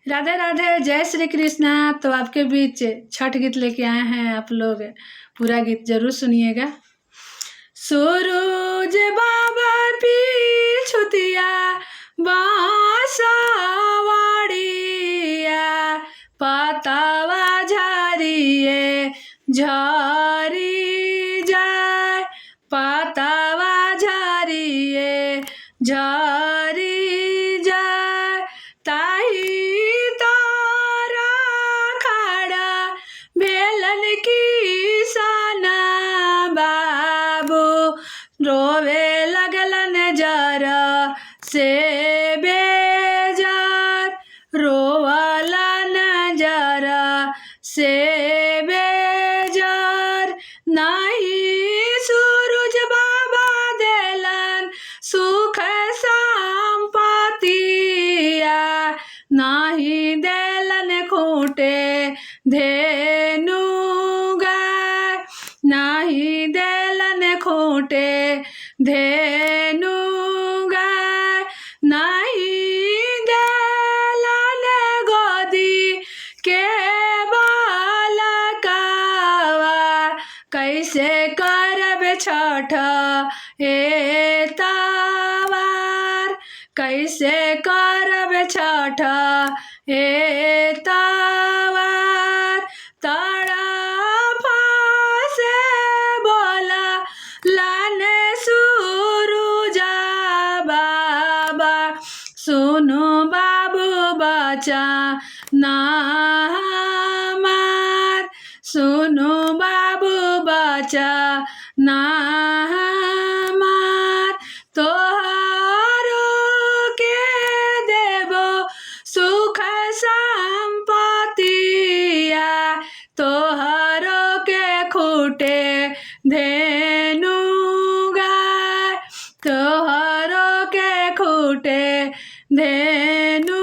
राधे राधे, जय श्री कृष्णा। तो आपके बीच छठ गीत लेके आए हैं, आप लोग पूरा गीत जरूर सुनिएगा। सूरज बाबा पीछुतिया बांसवाड़िया, पतावा झारिए झारी जाए, पतावा झारिए झारी जाए, ताही तारा खड़ा भेलन की सना बाबू, रोवे लगलन जरा से बेजार, रोवलन जरा से बेजार, नहीं सूरज बाबा देलन सुख संपतिया, नहीं देलन खूटे धेनु गाय, नहीं देलन खूटे धेनु गाय, नहीं देलन गोदी के बालकावा, कैसे करब छठ ए तावार, कैसे करब छठ ए तावार, तड़प से बोला लाने सूरुजा बाबा, सुनो बाबू बचा ना हमार, सुनो बाबू बचा ना हमार, तोहारो के देबो सुख संपतिया, तोहारो के खूटे धेनु गाय, तोहारो के खूटे धेनु